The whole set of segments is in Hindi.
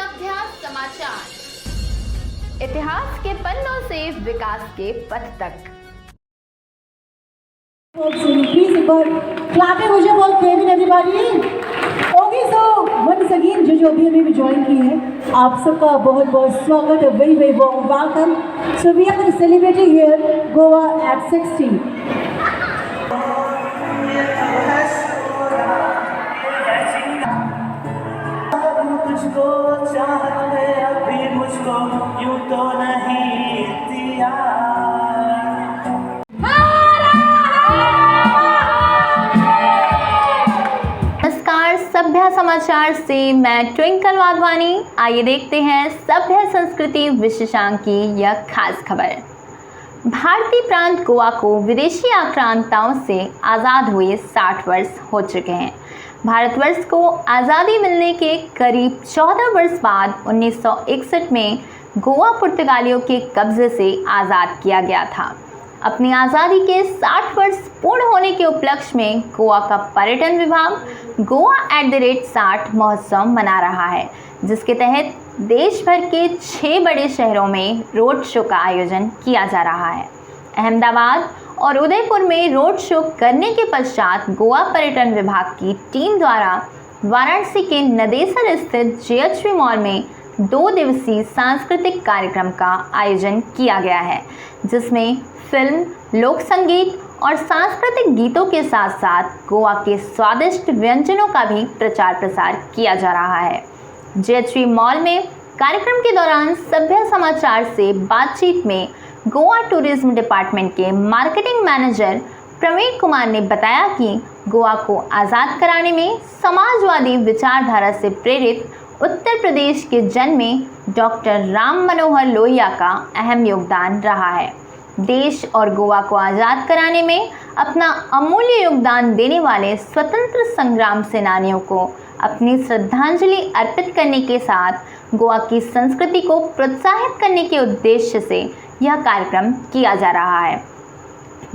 सभ्य समाचार, इतिहास के पन्नों से विकास के पथ तक। Please, clapping हो जाए for Kevin everybody. Okay, so once again जो अभी हमें ज्वाइन की है, आप सबका बहुत बहुत स्वागत, a very very warm welcome. So we are celebrating here Goa at 60. तुझको चाहत है अभी मुझको यूं तो नहीं दिया। नमस्कार, सभ्य समाचार से मैं ट्विंकल वाधवानी। आइए देखते हैं सभ्य संस्कृति विशेषांक की यह खास खबर। भारतीय प्रांत गोवा को विदेशी आक्रांताओं से आज़ाद हुए 60 वर्ष हो चुके हैं। भारतवर्ष को आज़ादी मिलने के करीब 14 वर्ष बाद 1961 में गोवा पुर्तगालियों के कब्जे से आज़ाद किया गया था। अपनी आज़ादी के 60 वर्ष पूर्ण होने के उपलक्ष्य में गोवा का पर्यटन विभाग गोवा @60 महोत्सव मना रहा है, जिसके तहत देश भर के 6 बड़े शहरों में रोड शो का आयोजन किया जा रहा है। अहमदाबाद और उदयपुर में रोड शो करने के पश्चात गोवा पर्यटन विभाग की टीम द्वारा वाराणसी के नदेसर स्थित JHV मॉल में 2 दिवसीय सांस्कृतिक कार्यक्रम का आयोजन किया गया है, जिसमें फिल्म, लोक संगीत और सांस्कृतिक गीतों के साथ साथ गोवा के स्वादिष्ट व्यंजनों का भी प्रचार प्रसार किया जा रहा है। JHV मॉल में कार्यक्रम के दौरान सभ्य समाचार से बातचीत में गोवा टूरिज्म डिपार्टमेंट के मार्केटिंग मैनेजर प्रवीण कुमार ने बताया कि गोवा को आज़ाद कराने में समाजवादी विचारधारा से प्रेरित उत्तर प्रदेश के जन्म में डॉक्टर राम मनोहर लोहिया का अहम योगदान रहा है। देश और गोवा को आज़ाद कराने में अपना अमूल्य योगदान देने वाले स्वतंत्र संग्राम सेनानियों को अपनी श्रद्धांजलि अर्पित करने के साथ गोवा की संस्कृति को प्रोत्साहित करने के उद्देश्य से यह कार्यक्रम किया जा रहा है।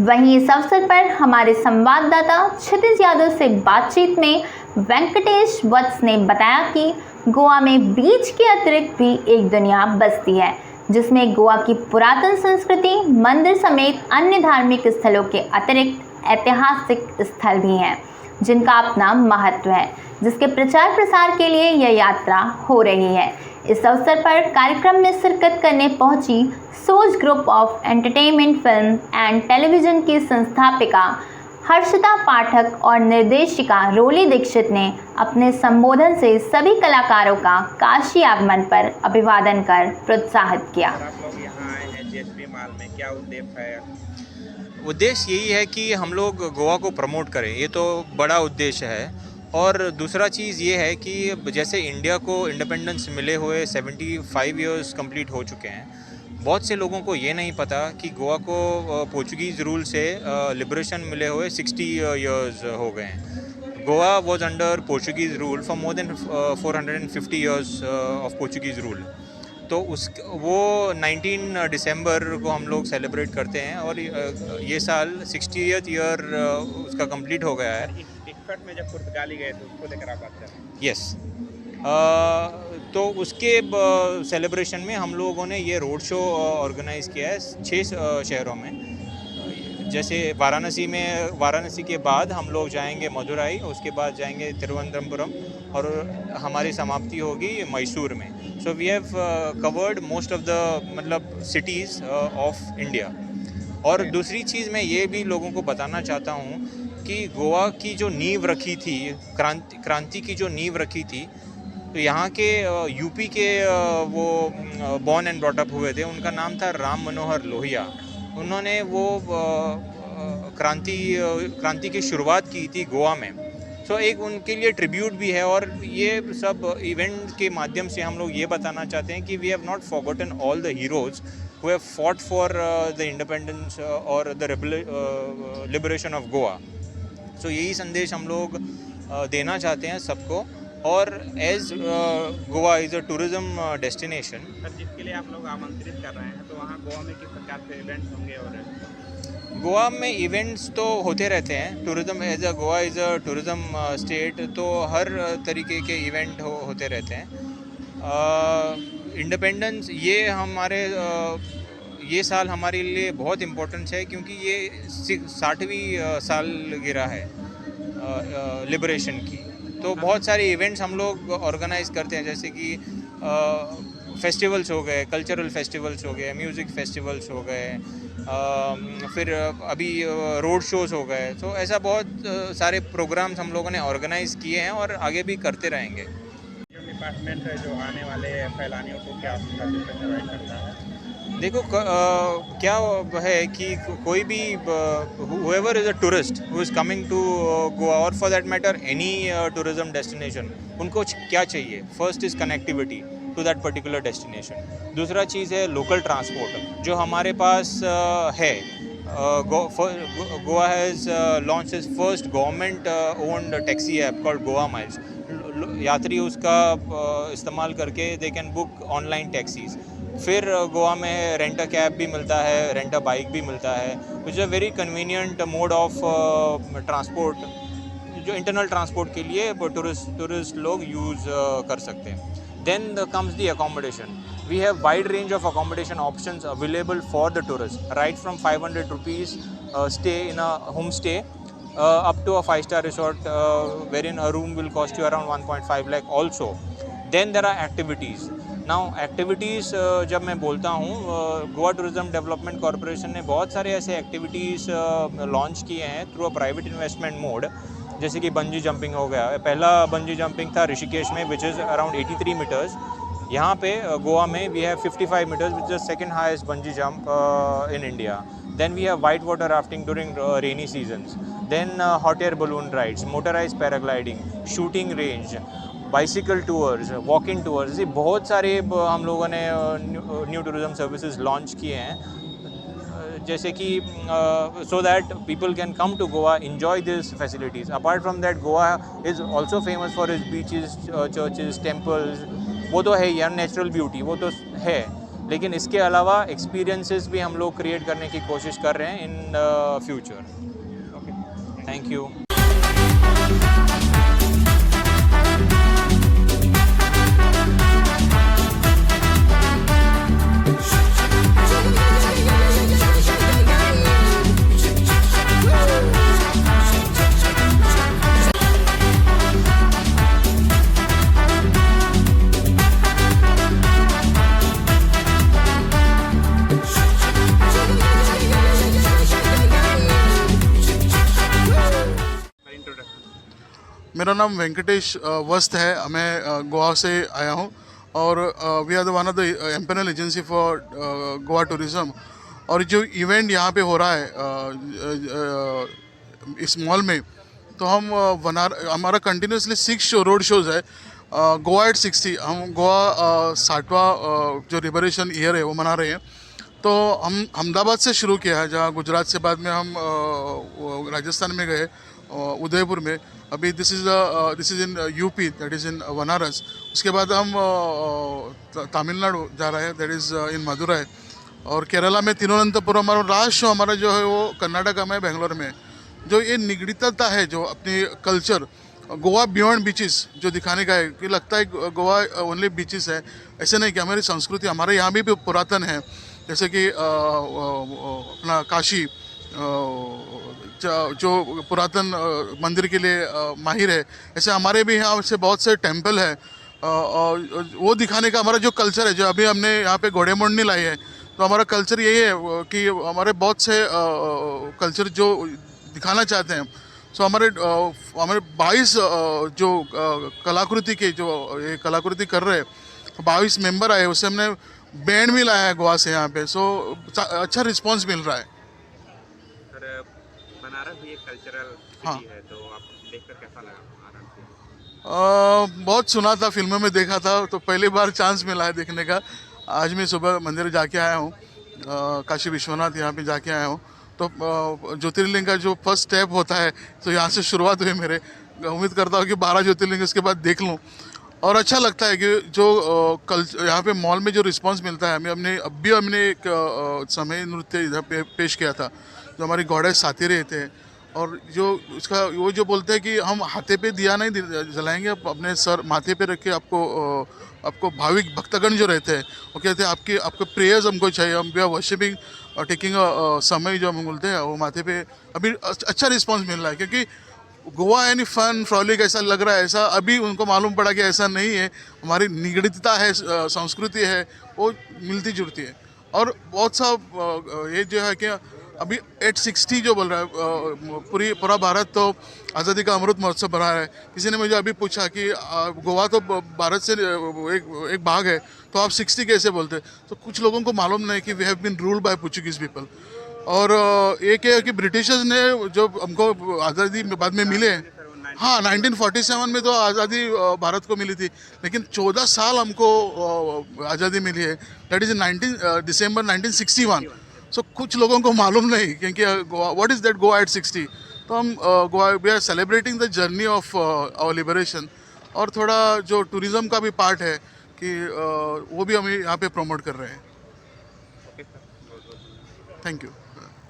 वहीं इस अवसर पर हमारे संवाददाता क्षितिज यादव से बातचीत में वेंकटेश वत्स ने बताया कि गोवा में बीच के अतिरिक्त भी एक दुनिया बसती है, जिसमें गोवा की पुरातन संस्कृति, मंदिर समेत अन्य धार्मिक स्थलों के अतिरिक्त ऐतिहासिक स्थल भी हैं, जिनका अपना महत्व है, जिसके प्रचार प्रसार के लिए यह यात्रा हो रही है। इस अवसर पर कार्यक्रम में शिरकत करने पहुंची सोच group of entertainment film and television की संस्थापिका हर्षिता पाठक और निर्देशिका रोली दीक्षित ने अपने संबोधन से सभी कलाकारों का काशी आगमन पर अभिवादन कर प्रोत्साहित किया। आप लोग यहाँ आए हैं JHV मॉल में, क्या उद्देश्य है? उद्देश्य यही है कि हम लोग गोवा को प्रमोट करें, ये तो बड़ा उद्देश्य है। और दूसरा चीज़ ये है कि जैसे इंडिया को इंडिपेंडेंस मिले हुए 75 इयर्स कंप्लीट हो चुके हैं, बहुत से लोगों को ये नहीं पता कि गोवा को पोर्चुगीज़ रूल से लिबरेशन मिले हुए 60 इयर्स हो गए हैं। Goa was under Portuguese rule for more than 450 years of Portuguese rule. तो वो 19 दिसंबर को हम लोग सेलिब्रेट करते हैं और ये साल 60th ईयर उसका कंप्लीट हो गया है। में जब पुर्तगाली गए तो उसको लेकर आप बात कर रहे हैं? यस। तो उसके सेलिब्रेशन में हम लोगों ने ये रोड शो ऑर्गेनाइज़ किया है 6 शहरों में। जैसे वाराणसी के बाद हम लोग जाएंगे मदुराई, उसके बाद जाएंगे तिरुवनंतपुरम और हमारी समाप्ति होगी मैसूर में। So we have covered most of the cities of India. और दूसरी चीज़ मैं ये भी लोगों को बताना चाहता हूँ कि गोवा की जो नींव रखी थी, क्रांति की जो नींव रखी थी, तो यहाँ के यूपी के वो बॉर्न एंड ब्रॉट अप हुए थे, उनका नाम था राम मनोहर लोहिया। उन्होंने वो क्रांति की शुरुआत की थी गोवा में। सो एक उनके लिए ट्रिब्यूट भी है। और ये सब इवेंट के माध्यम से हम लोग ये बताना चाहते हैं कि we have not forgotten all the heroes who have fought for the independence or the liberation of Goa. So यही संदेश हम लोग देना चाहते हैं सबको। और as Goa is a tourism destination, जिसके लिए आप लोग आमंत्रित कर रहे हैं, तो वहाँ गोवा में किस प्रकार के इवेंट्स होंगे? और गोवा में इवेंट्स तो होते रहते हैं। Tourism as a Goa is a tourism state, तो हर तरीके के इवेंट होते रहते हैं। इंडिपेंडेंस ये साल हमारे लिए बहुत इम्पोर्टेंस है, क्योंकि ये 60वीं सालगिरह है लिबरेशन की। तो बहुत सारे इवेंट्स हम लोग ऑर्गेनाइज करते हैं, जैसे कि फेस्टिवल्स हो गए, कल्चरल फेस्टिवल्स हो गए, म्यूज़िक फेस्टिवल्स हो गए, फिर अभी रोड शोज़ हो गए। तो ऐसा बहुत सारे प्रोग्राम्स हम लोगों ने ऑर्गेनाइज़ किए हैं और आगे भी करते रहेंगे। जो डिपार्टमेंट है जो आने वाले फैलानियों को क्या प्रोवाइड करता है? देखो क्या है कि कोई भी whoever is a tourist who is coming to Goa, or for that matter any tourism destination, उनको क्या चाहिए? First is connectivity to that particular destination. दूसरा चीज़ है लोकल ट्रांसपोर्ट जो हमारे पास है। Goa has launch is first government owned taxi app called Goa Miles. यात्री उसका इस्तेमाल करके they can book online taxis. फिर गोवा में रेंट अ कैब भी मिलता है, रेंट अ बाइक भी मिलता है, which is a very convenient mode of transport जो इंटरनल ट्रांसपोर्ट के लिए टूरिस्ट लोग यूज़ कर सकते हैं। Then comes the accommodation. We have wide range of accommodation options available for the tourist, right from 500 rupees stay in a home stay up to a 5-star resort wherein a room will cost you around 1.5 lakh also. Then there are activities. Now activities जब मैं बोलता हूँ, गोवा टूरिज्म डेवलपमेंट कॉरपोरेशन ने बहुत सारे ऐसे एक्टिविटीज़ लॉन्च किए हैं through a private investment mode, जैसे कि बंजी जंपिंग हो गया। पहला बंजी जंपिंग था ऋषिकेश में, विच इज़ अराउंड 83 मीटर्स। यहाँ पे गोवा में we have 55 meters, which is second highest bungee jump in India. Then we have white water rafting during rainy seasons. Then hot air balloon rides, motorized paragliding, shooting range, bicycle tours, walk-in tours। ऐसे बहुत सारे हम लोगों ने न्यू टूरिज्म सर्विसेज लॉन्च किए हैं, जैसे कि so that people can come to Goa, enjoy these facilities. Apart from that, Goa is also famous for its beaches, churches, temples। वो तो है यार, नेचुरल ब्यूटी वो तो है, लेकिन इसके अलावा एक्सपीरियंसेस भी हम लोग क्रिएट करने की कोशिश कर रहे हैं in future. Okay, thank you. मेरा नाम वेंकटेश वस्त है। मैं गोवा से आया हूँ और we are the one of the empanel agency for Goa tourism. और जो इवेंट यहाँ पे हो रहा है इस मॉल में, तो हम हमारा कंटिन्यूसली 6 रोड शोज़ है। गोवा एट 60, हम गोवा 60वां जो लिबरेशन ईयर है वो मना रहे हैं। तो हम अहमदाबाद से शुरू किया है, जहाँ गुजरात से बाद में हम राजस्थान में गए, उदयपुर में। अभी this is in UP, that is in Banaras. उसके बाद हम तमिलनाडु जा रहे हैं, दैट इज़ इन मदुरई। और केरला में तिरुवनंतपुरम। और लास्ट शो हमारा जो है वो कर्नाटका में, बेंगलोर में। जो ये निगड़ितता है, जो अपनी कल्चर गोवा बियॉन्ड बीचेस जो दिखाने का है, कि लगता है गोवा ओनली बीचेस है, ऐसे नहीं कि हमारी संस्कृति हमारे यहाँ भी पुरातन है। जैसे कि अपना काशी जो पुरातन मंदिर के लिए माहिर है, ऐसे हमारे भी यहाँ से बहुत से टेम्पल है। और वो दिखाने का हमारा जो कल्चर है, जो अभी हमने यहाँ पे घोड़े मोड़नी लाई है, तो हमारा कल्चर यही है कि हमारे बहुत से कल्चर जो दिखाना चाहते हैं। सो हमारे 22 जो कलाकृति के जो ये कलाकृति कर रहे हैं, 22 मेंबर आए, उससे हमने बैंड भी लाया है गोवा से यहाँ पे। सो अच्छा रिस्पांस मिल रहा है। बनारस भी एक कल्चरल हाँ। सिटी है, तो आप देखकर कैसा लगा बनारस? बहुत सुना था, फिल्मों में देखा था, तो पहली बार चांस मिला है देखने का। आज मैं सुबह मंदिर जाके आया हूँ, काशी विश्वनाथ यहाँ पे जाके आया हूँ। तो ज्योतिर्लिंग का जो फर्स्ट स्टेप होता है, तो यहाँ से शुरुआत हुई मेरे। उम्मीद करता हूँ कि 12 ज्योतिर्लिंग उसके बाद देख लूँ। और अच्छा लगता है कि जो यहाँ पे मॉल में जो रिस्पांस मिलता है। हमने एक समय नृत्य इधर पेश किया था, जो हमारी गॉडेस साथी रहे थे। और जो उसका वो जो बोलते हैं कि हम हाथे पे दिया नहीं जलाएंगे, अपने सर माथे पे रख के आपको भाविक भक्तगण जो रहते हैं वो कहते हैं आपके प्रेयर्स हमको चाहिए, हम वी आर वर्शिपिंग और टेकिंग समय जो हम बोलते हैं वो माथे पे। अभी अच्छा रिस्पांस मिल रहा है, क्योंकि गोवा यानी फन फ्रॉलिक ऐसा लग रहा है, ऐसा अभी उनको मालूम पड़ा कि ऐसा नहीं है। हमारी निगड़ितता है, संस्कृति है, वो मिलती जुलती है। और बहुत सा ये जो है कि अभी 860 जो बोल रहा है, पूरा भारत तो आज़ादी का अमृत महोत्सव बना है। किसी ने मुझे अभी पूछा कि गोवा तो भारत से एक भाग है, तो आप 60 कैसे बोलते? तो कुछ लोगों को मालूम नहीं कि we have been ruled by Portuguese people. और एक है कि ब्रिटिशर्स ने जो हमको आज़ादी बाद में मिले, हाँ 1947 में तो आज़ादी भारत को मिली थी, लेकिन 14 साल हमको आज़ादी मिली है, दैट इज़ 19 दिसंबर 1961। सो कुछ लोगों को मालूम नहीं क्योंकि what is that Goa at 60। तो हम Goa we are celebrating the journey of our liberation. और थोड़ा जो टूरिज़्म का भी पार्ट है कि वो भी हम यहाँ पे प्रमोट कर रहे हैं। Thank you.